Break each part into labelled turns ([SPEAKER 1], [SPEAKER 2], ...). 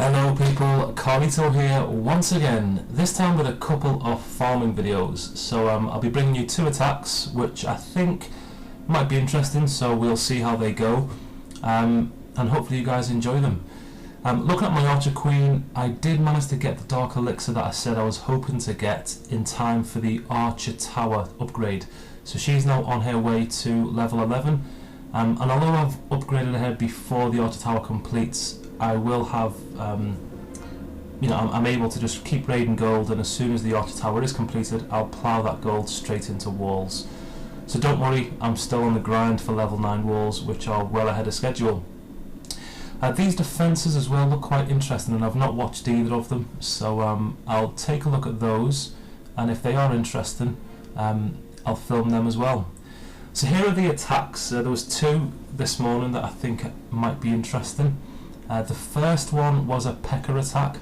[SPEAKER 1] Hello people, Carlito here once again, this time with a couple of farming videos. So I'll be bringing you two attacks which I think might be interesting, so we'll see how they go, and hopefully you guys enjoy them. Looking at my Archer Queen, I did manage to get the Dark Elixir that I said I was hoping to get in time for the Archer Tower upgrade. So she's now on her way to level 11, and although I've upgraded her before the Archer Tower completes, I will have, I'm able to just keep raiding gold, and as soon as the Archer Tower is completed, I'll plough that gold straight into walls. So don't worry, I'm still on the grind for level 9 walls, which are well ahead of schedule. These defences as well look quite interesting, and I've not watched either of them, so I'll take a look at those, and if they are interesting, I'll film them as well. So here are the attacks. There was two this morning that I think might be interesting. The first one was a P.E.K.K.A. attack.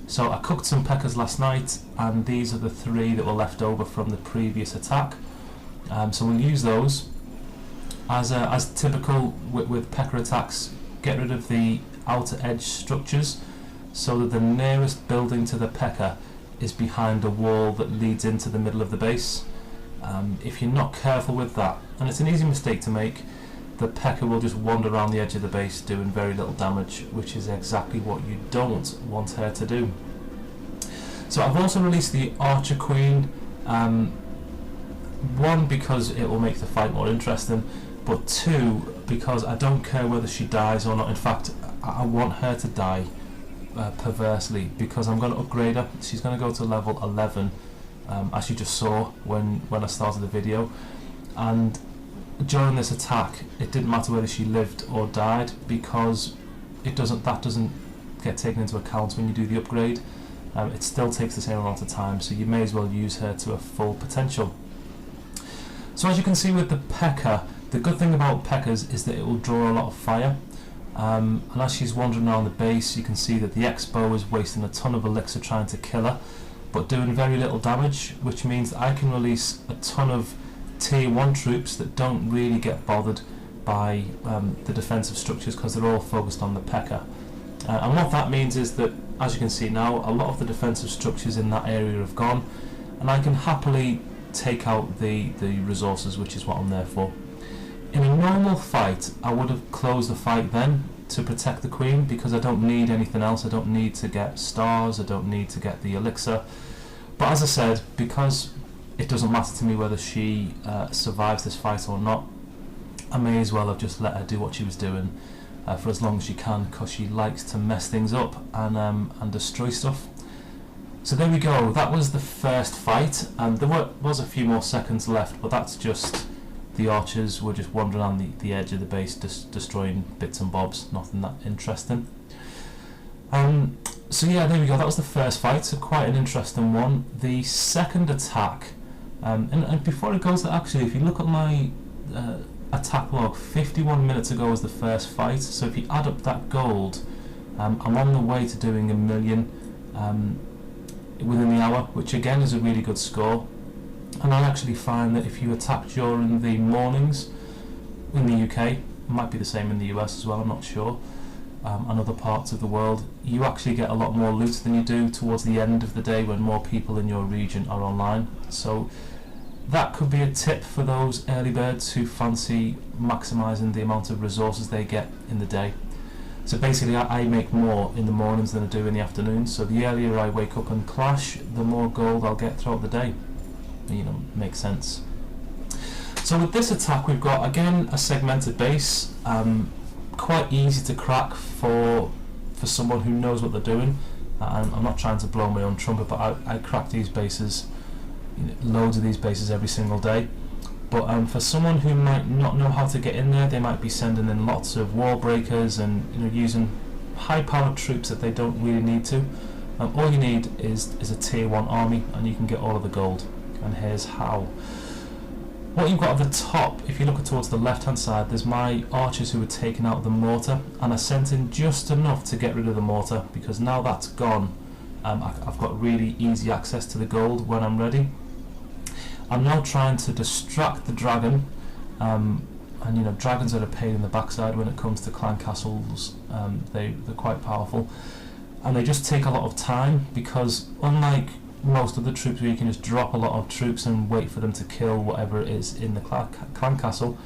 [SPEAKER 1] So I cooked some P.E.K.K.A.s last night, and these are the three that were left over from the previous attack. So we'll use those. As typical with P.E.K.K.A. attacks, get rid of the outer edge structures so that the nearest building to the P.E.K.K.A. is behind a wall that leads into the middle of the base. If you're not careful with that, and it's an easy mistake to make, the P.E.K.K.A. will just wander around the edge of the base doing very little damage, which is exactly what you don't want her to do. So I've also released the Archer Queen, one because it will make the fight more interesting, but two because I don't care whether she dies or not. In fact, I want her to die perversely, because I'm going to upgrade her. She's going to go to level 11, as you just saw when I started the video, and during this attack it didn't matter whether she lived or died, because that doesn't get taken into account when you do the upgrade. It still takes the same amount of time, so you may as well use her to her full potential. So as you can see with the P.E.K.K.A., the good thing about P.E.K.K.A.s is that it will draw a lot of fire, and as she's wandering around the base, you can see that the Expo is wasting a ton of elixir trying to kill her, but doing very little damage, which means that I can release a ton of tier 1 troops that don't really get bothered by the defensive structures, because they're all focused on the P.E.K.K.A. And what that means is that, as you can see now, a lot of the defensive structures in that area have gone, and I can happily take out the resources, which is what I'm there for. In a normal fight, I would have closed the fight then to protect the Queen, because I don't need anything else. I don't need to get stars, I don't need to get the elixir. But as I said, because it doesn't matter to me whether she survives this fight or not, I may as well have just let her do what she was doing for as long as she can, because she likes to mess things up and destroy stuff. So there we go, that was the first fight, and there was a few more seconds left, but that's just the archers were just wandering on the edge of the base, destroying bits and bobs, nothing that interesting. So yeah, there we go, that was the first fight, so quite an interesting one. The second attack, and before it goes to, actually, if you look at my attack log, 51 minutes ago was the first fight, so if you add up that gold, I'm on the way to doing 1 million within the hour, which again is a really good score. And I actually find that if you attack during the mornings in the UK, it might be the same in the US as well, I'm not sure, and other parts of the world, you actually get a lot more loot than you do towards the end of the day when more people in your region are online. So that could be a tip for those early birds who fancy maximising the amount of resources they get in the day. So basically I make more in the mornings than I do in the afternoons, so the earlier I wake up and clash, the more gold I'll get throughout the day. Makes sense. So with this attack, we've got again a segmented base, quite easy to crack for someone who knows what they're doing. I'm not trying to blow my own trumpet, but I crack these bases, loads of these bases every single day. But for someone who might not know how to get in there, they might be sending in lots of wall breakers and using high-powered troops that they don't really need to. All you need is a tier 1 army, and you can get all of the gold. And here's how. What you've got at the top, if you look towards the left hand side, there's my archers who were taking out the mortar, and I sent in just enough to get rid of the mortar, because now that's gone, I've got really easy access to the gold when I'm ready. I'm now trying to distract the dragon, and dragons are a pain in the backside when it comes to clan castles. They're quite powerful. and they just take a lot of time, because unlike most of the troops where you can just drop a lot of troops and wait for them to kill whatever it is in the clan castle,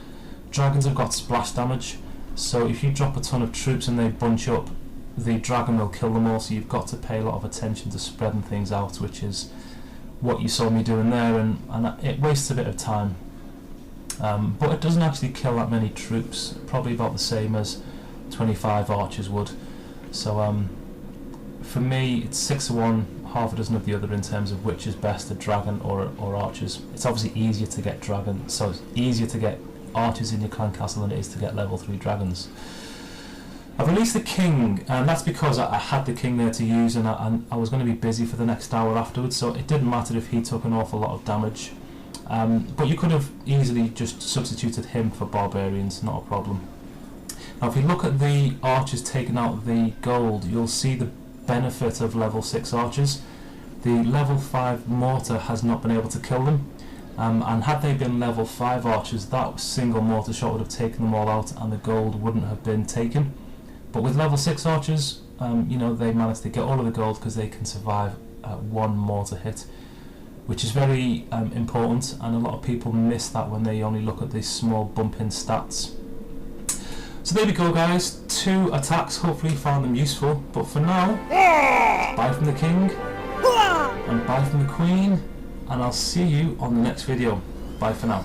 [SPEAKER 1] dragons have got splash damage. So if you drop a ton of troops and they bunch up, the dragon will kill them all, so you've got to pay a lot of attention to spreading things out, which is what you saw me doing there, and it wastes a bit of time. But it doesn't actually kill that many troops, probably about the same as 25 archers would. So for me it's 6 of one, half a dozen of the other in terms of which is best, a dragon or archers. It's obviously easier to get dragons, so it's easier to get archers in your clan castle than it is to get level 3 dragons. I've released the king, and that's because I had the king there to use, and I was going to be busy for the next hour afterwards, so it didn't matter if he took an awful lot of damage. But you could have easily just substituted him for barbarians, not a problem. Now if you look at the archers taking out the gold, you'll see the benefit of level 6 archers. The level 5 mortar has not been able to kill them, and had they been level 5 archers, that single mortar shot would have taken them all out and the gold wouldn't have been taken. But with level 6 archers, you know, they managed to get all of the gold because they can survive one mortar hit, which is very important, and a lot of people miss that when they only look at these small bump in stats. So there we go guys, 2 attacks, hopefully you found them useful, but for now, bye from the king, and bye from the queen, and I'll see you on the next video. Bye for now.